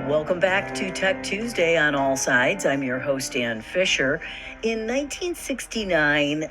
Welcome back to Tech Tuesday on All Sides. I'm your host, Ann Fisher. In 1969,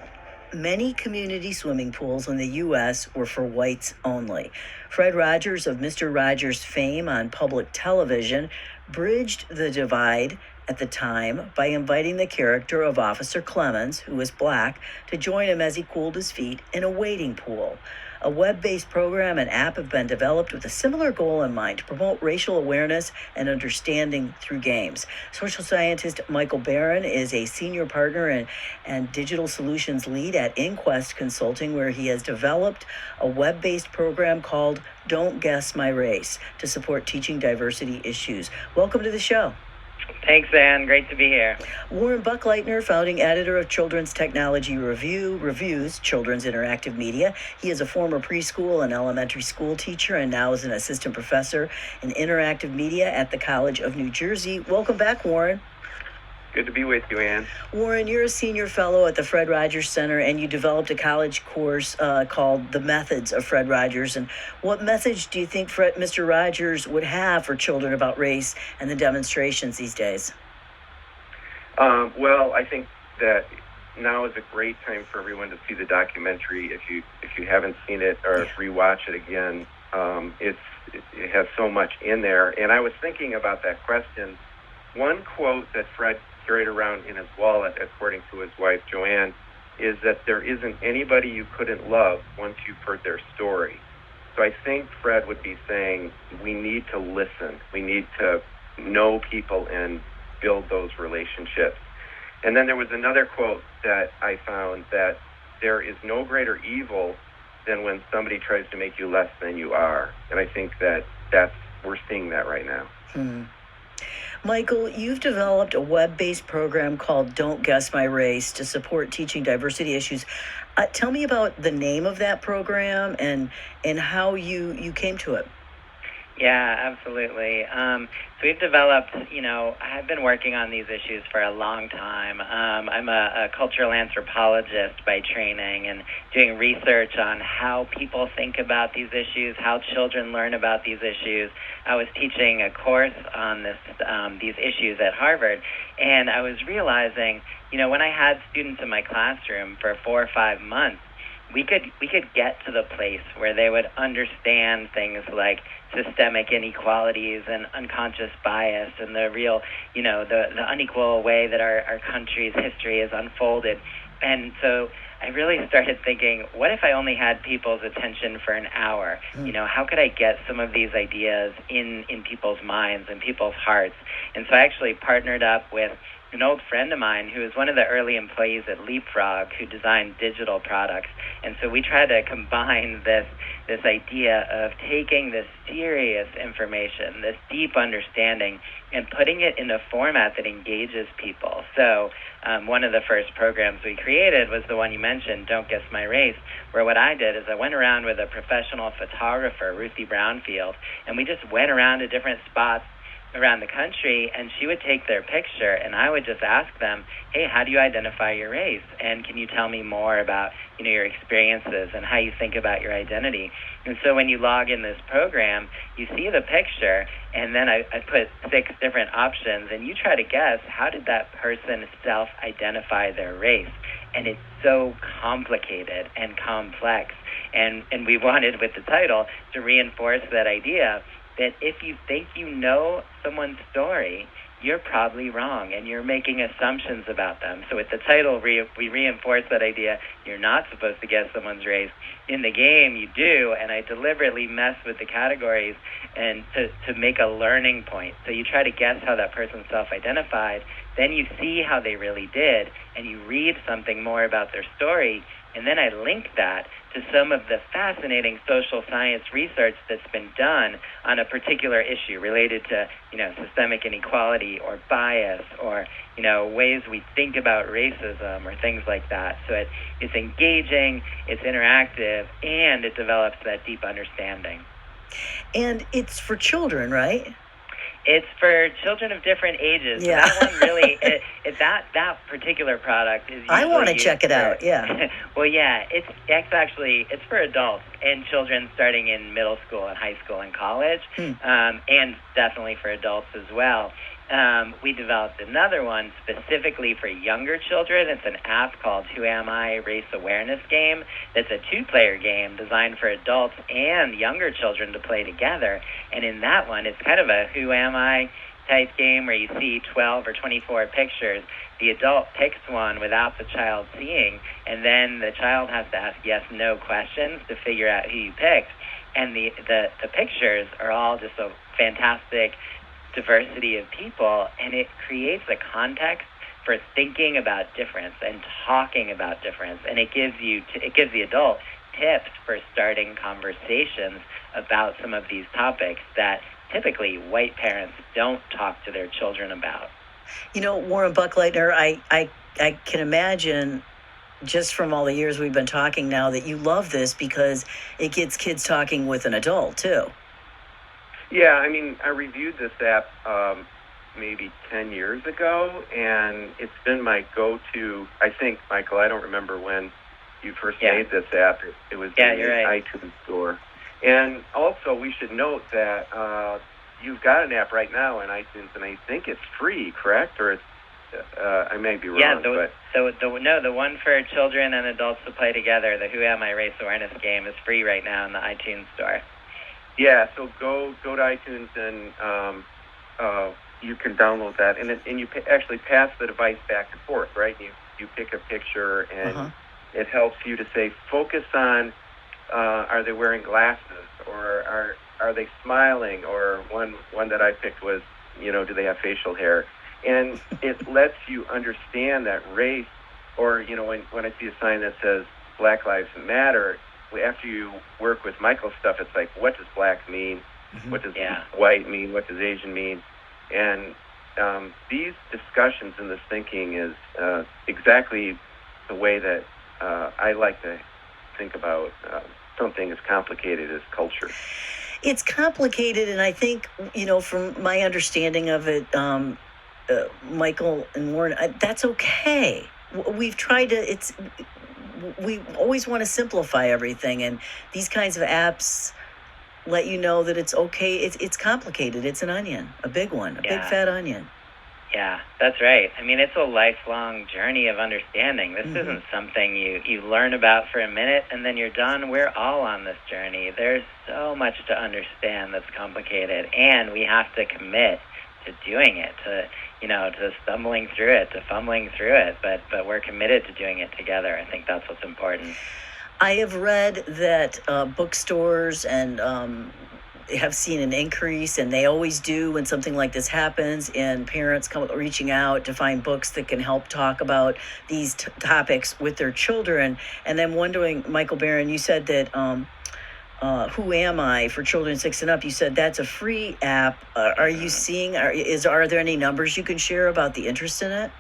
many community swimming pools in the U.S. were for whites only. Fred Rogers of Mr. Rogers fame on public television bridged the divide at the time by inviting the character of Officer Clemens, who was black, to join him as he cooled his feet in a wading pool. A web-based program and app have been developed with a similar goal in mind: to promote racial awareness and understanding through games. Social scientist Michael Baran is a senior partner and digital solutions lead at inQUEST Consulting, where he has developed a web-based program called Don't Guess My Race to support teaching diversity issues. Welcome to the show. Thanks, Ann. Great to be here. Warren Buckleitner, founding editor of Children's Technology Review, reviews children's interactive media. He is a former preschool and elementary school teacher and now is an assistant professor in interactive media at the College of New Jersey. Welcome back, Warren. Good to be with you, Ann. Warren, you're a senior fellow at the Fred Rogers Center, and you developed a college course called The Methods of Fred Rogers. And what message do you think Mr. Rogers would have for children about race and the demonstrations these days? Well, I think that now is a great time for everyone to see the documentary. If you haven't seen it or rewatch it again, it has so much in there. And I was thinking about that question. One quote that Fred carried around in his wallet, according to his wife, Joanne, is that there isn't anybody you couldn't love once you've heard their story. So I think Fred would be saying we need to listen. We need to know people and build those relationships. And then there was another quote that I found, that there is no greater evil than when somebody tries to make you less than you are. And I think we're seeing that right now. Hmm. Michael, you've developed a web-based program called Don't Guess My Race to support teaching diversity issues. Tell me about the name of that program and how you came to it. Yeah, absolutely. So we've developed, I've been working on these issues for a long time. I'm a cultural anthropologist by training and doing research on how people think about these issues, how children learn about these issues. I was teaching a course on these issues at Harvard, and I was realizing, when I had students in my classroom for 4 or 5 months, we could get to the place where they would understand things like systemic inequalities and unconscious bias and the real, the unequal way that our country's history is unfolded. And so I really started thinking, what if I only had people's attention for an hour? How could I get some of these ideas in people's minds and people's hearts? And so I actually partnered up with an old friend of mine who was one of the early employees at Leapfrog, who designed digital products. And so we tried to combine this idea of taking this serious information, this deep understanding, and putting it in a format that engages people. So one of the first programs we created was the one you mentioned, Don't Guess My Race, where what I did is I went around with a professional photographer, Ruthie Brownfield, and we just went around to different spots around the country, and she would take their picture, and I would just ask them, hey, how do you identify your race? And can you tell me more about, your experiences and how you think about your identity? And so when you log in this program, you see the picture, and then I put 6 different options, and you try to guess, how did that person self-identify their race? And it's so complicated and complex. And we wanted, with the title, to reinforce that idea that if you think you know someone's story, you're probably wrong, and you're making assumptions about them. So with the title, we reinforce that idea. You're not supposed to guess someone's race. In the game, you do, and I deliberately mess with the categories and to make a learning point. So you try to guess how that person self-identified, then you see how they really did, and you read something more about their story, and then I link that to some of the fascinating social science research that's been done on a particular issue related to, systemic inequality or bias or, ways we think about racism or things like that. So it's engaging, it's interactive, and it develops that deep understanding. And it's for children, right? It's for children of different ages. Yeah. So that one really, that particular product is usually I want to used check it for- out. Yeah. Well, yeah, it's for adults and children starting in middle school and high school and college, and definitely for adults as well. We developed another one specifically for younger children. It's an app called Who Am I Race Awareness Game. That's a two-player game designed for adults and younger children to play together. And in that one, it's kind of a Who Am I type game where you see 12 or 24 pictures. The adult picks one without the child seeing, and then the child has to ask yes/no questions to figure out who you picked. And the pictures are all just a fantastic diversity of people, and it creates a context for thinking about difference and talking about difference, and it gives the adult tips for starting conversations about some of these topics that typically white parents don't talk to their children about. Warren Buckleitner, I can imagine just from all the years we've been talking now that you love this because it gets kids talking with an adult too. Yeah, I mean, I reviewed this app maybe 10 years ago, and it's been my go-to. I think, Michael, I don't remember when you first made this app. It was in the iTunes store. And also, we should note that you've got an app right now on iTunes, and I think it's free, correct? Or it's, I may be wrong. Yeah, the one for children and adults to play together, the Who Am I Race Awareness game, is free right now in the iTunes store. Yeah, so go to iTunes and you can download that, and you actually pass the device back and forth, right? You pick a picture, and it helps you to say, focus on, are they wearing glasses, or are they smiling, or one that I picked was, do they have facial hair? And it lets you understand that race, or, when I see a sign that says Black Lives Matter, after you work with Michael's stuff, it's like, what does black mean? What does white mean? What does Asian mean? And these discussions and this thinking is exactly the way that I like to think about something as complicated as culture. It's complicated, and I think, from my understanding of it, Michael and Warren, that's okay. We've tried to, we always want to simplify everything, and these kinds of apps let you know that it's okay. It's complicated. It's an onion, a big one, a big fat onion. Yeah, that's right. I mean, it's a lifelong journey of understanding. This isn't something you learn about for a minute and then you're done. We're all on this journey. There's so much to understand that's complicated, and we have to commit to doing it, to stumbling through it, to fumbling through it, but we're committed to doing it together. I think that's what's important. I have read that bookstores and have seen an increase, and they always do when something like this happens, and parents come reaching out to find books that can help talk about these topics with their children. And I'm wondering, Michael Baran, you said that Who Am I for children 6 and up, you said that's a free app. Are you seeing, are there any numbers you can share about the interest in it?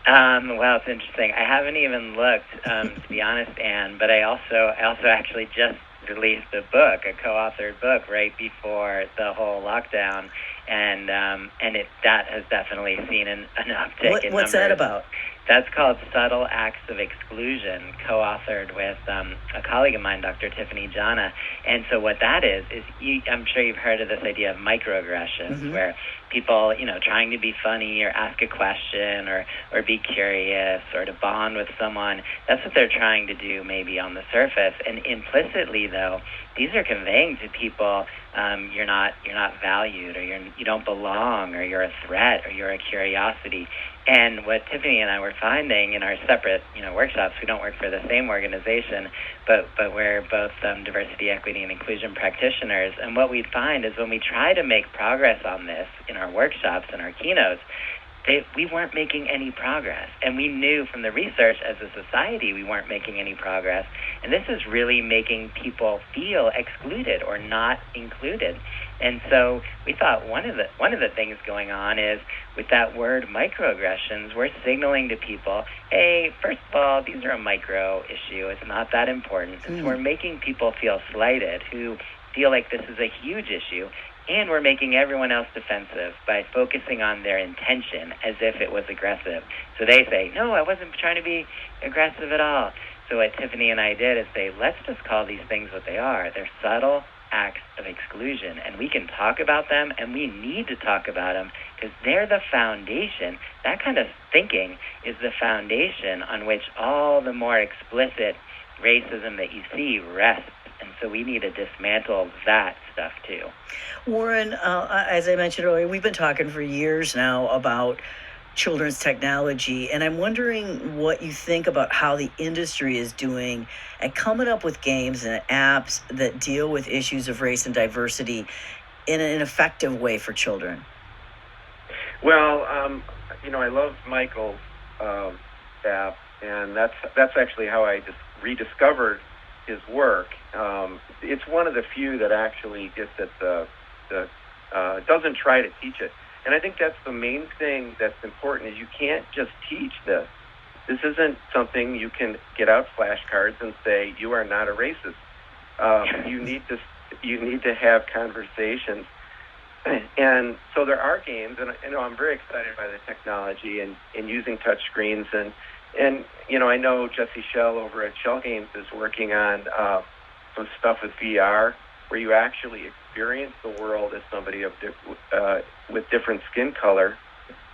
Well, it's interesting. I haven't even looked, to be honest, Anne, but I also actually just released a book, a co-authored book, right before the whole lockdown, and that has definitely seen an uptick in numbers. What's that about? That's called Subtle Acts of Exclusion, co-authored with a colleague of mine, Dr. Tiffany Jana. And so what that is I'm sure you've heard of this idea of microaggressions, where people, trying to be funny or ask a question or be curious or to bond with someone, that's what they're trying to do maybe on the surface. And implicitly, though, these are conveying to people you're not valued, or you don't belong, or you're a threat, or you're a curiosity. And what Tiffany and I were finding in our separate, workshops, we don't work for the same organization, but we're both diversity, equity, and inclusion practitioners. And what we find is when we try to make progress on this in our workshops and our keynotes, we weren't making any progress. And we knew from the research as a society we weren't making any progress. And this is really making people feel excluded or not included. And so we thought one of the things going on is with that word microaggressions, we're signaling to people, hey, first of all, these are a micro issue. It's not that important. And so we're making people feel slighted who feel like this is a huge issue, and we're making everyone else defensive by focusing on their intention as if it was aggressive. So they say, no, I wasn't trying to be aggressive at all. So what Tiffany and I did is say, let's just call these things what they are. They're subtle acts of exclusion, and we can talk about them, and we need to talk about them because they're the foundation. That kind of thinking is the foundation on which all the more explicit racism that you see rests. And so we need to dismantle that stuff too. Warren, as I mentioned earlier, we've been talking for years now about children's technology, and I'm wondering what you think about how the industry is doing at coming up with games and apps that deal with issues of race and diversity in an effective way for children. Well, I love Michael's app, and that's actually how I just rediscovered his work. It's one of the few that actually gets at the doesn't try to teach it. And I think that's the main thing that's important is you can't just teach this. This isn't something you can get out flashcards and say, you are not a racist. You need to have conversations. And so there are games, and I'm very excited by the technology and using touch screens. And I know Jesse Shell over at Shell Games is working on some stuff with VR where you actually experience the world as somebody with different skin color,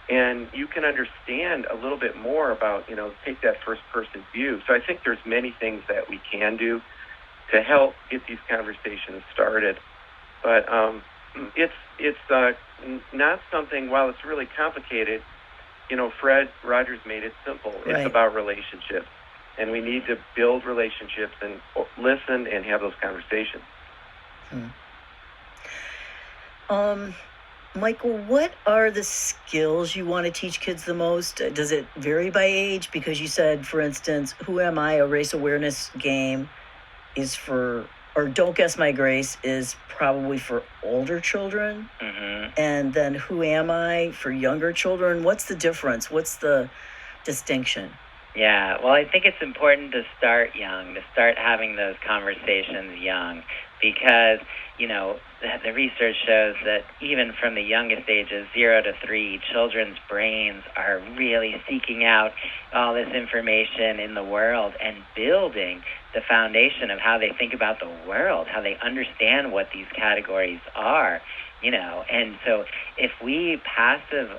and you can understand a little bit more about, take that first-person view. So I think there's many things that we can do to help get these conversations started. But it's not something, while it's really complicated, Fred Rogers made it simple. Right. It's about relationships, and we need to build relationships and listen and have those conversations. Michael, what are the skills you want to teach kids the most? Does it vary by age? Because you said, for instance, Who Am I, a race awareness game is for, or Don't Guess My Grace is probably for older children. Mm-hmm. And then Who Am I for younger children? What's the difference? What's the distinction? Yeah, well, I think it's important to start young, to start having those conversations young, because, the research shows that even from the youngest ages, 0 to 3, children's brains are really seeking out all this information in the world and building the foundation of how they think about the world, how they understand what these categories are. And so if we passive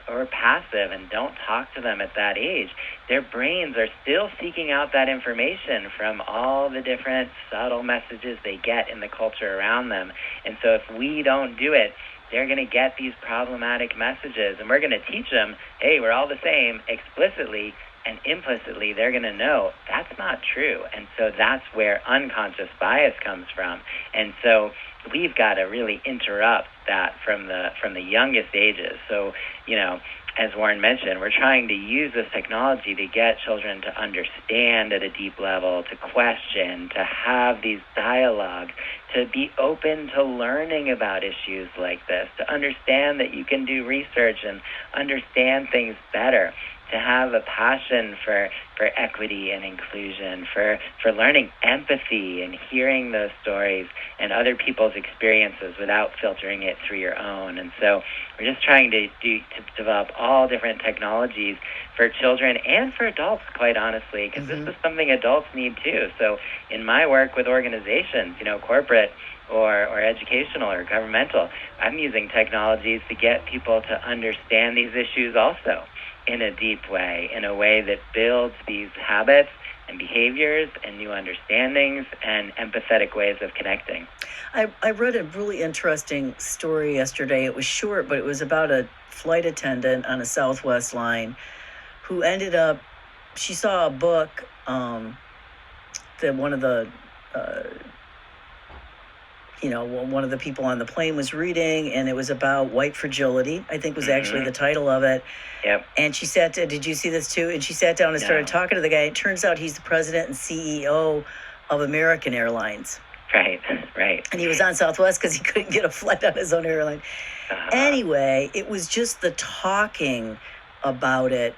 and don't talk to them at that age, their brains are still seeking out that information from all the different subtle messages they get in the culture around them. And so if we don't do it, they're going to get these problematic messages, and we're going to teach them, hey, we're all the same explicitly, and implicitly they're going to know that's not true. And so that's where unconscious bias comes from. And so we've got to really interrupt that from the youngest ages. So, as Warren mentioned, we're trying to use this technology to get children to understand at a deep level, to question, to have these dialogues, to be open to learning about issues like this, to understand that you can do research and understand things better, to have a passion for equity and inclusion, for learning empathy and hearing those stories and other people's experiences without filtering it through your own. And so we're just trying to develop all different technologies for children and for adults, quite honestly, because this is something adults need too. So in my work with organizations, corporate or educational or governmental, I'm using technologies to get people to understand these issues also in a deep way, in a way that builds these habits and behaviors and new understandings and empathetic ways of connecting. I read a really interesting story yesterday. It was short, but it was about a flight attendant on a Southwest line who ended up, she saw a book that one of the one of the people on the plane was reading, and it was about white fragility, I think was actually the title of it. Yep. And she sat down, did you see this too? And she sat down and started talking to the guy. It turns out he's the president and CEO of American Airlines. Right. And he was on Southwest because he couldn't get a flight on his own airline. Anyway, it was just the talking about it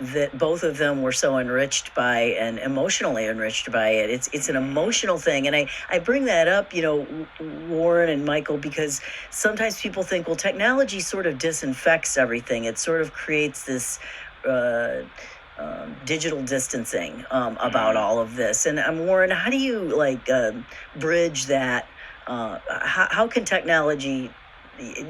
that both of them were so enriched by and emotionally enriched by it. It's an emotional thing, and I bring that up, Warren and Michael, because sometimes people think, well, technology sort of disinfects everything. It sort of creates this digital distancing about all of this. And Warren, how do you bridge that? How can technology?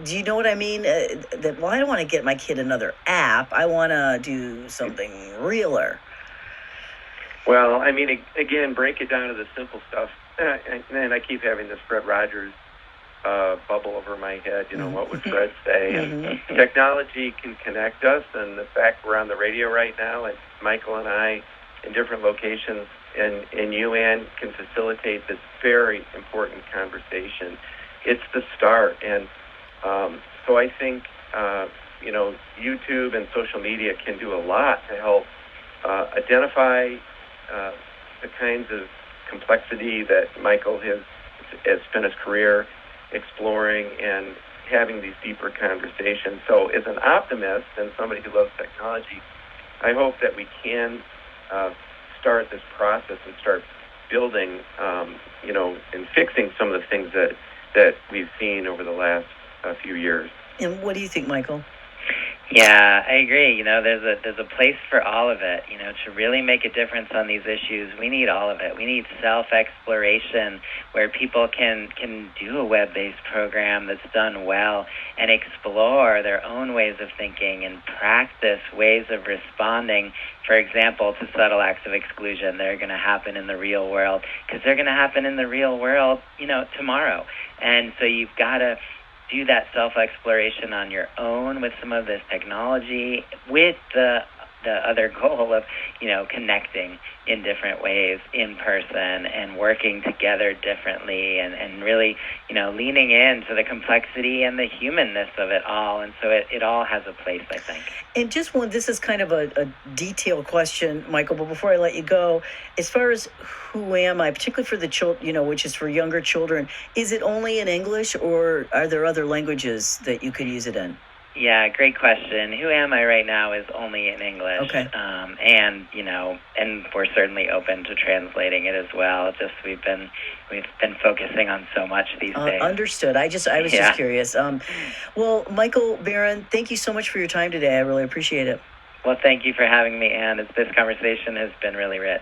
Do you know what I mean? I don't want to get my kid another app. I want to do something realer. Well, I mean, again, break it down to the simple stuff. And I keep having this Fred Rogers bubble over my head. What would Fred say? And technology can connect us, and the fact we're on the radio right now, and Michael and I in different locations, and you, Ann, can facilitate this very important conversation. It's the start, and so I think, YouTube and social media can do a lot to help identify the kinds of complexity that Michael has spent his career exploring and having these deeper conversations. So as an optimist and somebody who loves technology, I hope that we can start this process and start building, and fixing some of the things that we've seen over the last few years. And what do you think, Michael? Yeah, I agree. There's a place for all of it. To really make a difference on these issues, we need all of it. We need self-exploration where people can do a web-based program that's done well and explore their own ways of thinking and practice ways of responding, for example, to subtle acts of exclusion that are going to happen in the real world, because they're going to happen in the real world, tomorrow. And so you've got to do that self-exploration on your own with some of this technology, with the other goal of, connecting in different ways in person and working together differently and really, leaning into the complexity and the humanness of it all. And so it all has a place, I think. And just this is kind of a detailed question, Michael, but before I let you go, as far as who am I, particularly for the children, which is for younger children, is it only in English, or are there other languages that you could use it in? Yeah, great question. Who am I right now is only in English. Okay. And we're certainly open to translating it as well. Just we've been focusing on so much these days. Understood. I was just curious. Well, Michael, Baran, thank you so much for your time today. I really appreciate it. Well, thank you for having me, Ann. This conversation has been really rich.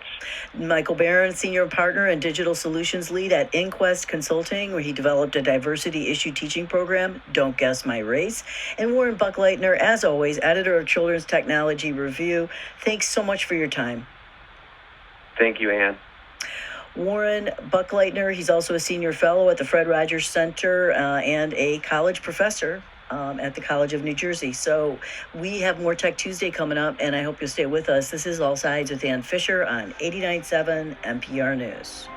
Michael Baran, Senior Partner and Digital Solutions Lead at inQUEST Consulting, where he developed a diversity issue teaching program, Don't Guess My Race. And Warren Buckleitner, as always, Editor of Children's Technology Review. Thanks so much for your time. Thank you, Ann. Warren Buckleitner, he's also a Senior Fellow at the Fred Rogers Center and a college professor at the College of New Jersey. So we have more Tech Tuesday coming up, and I hope you'll stay with us. This is All Sides with Ann Fisher on 89.7 NPR News.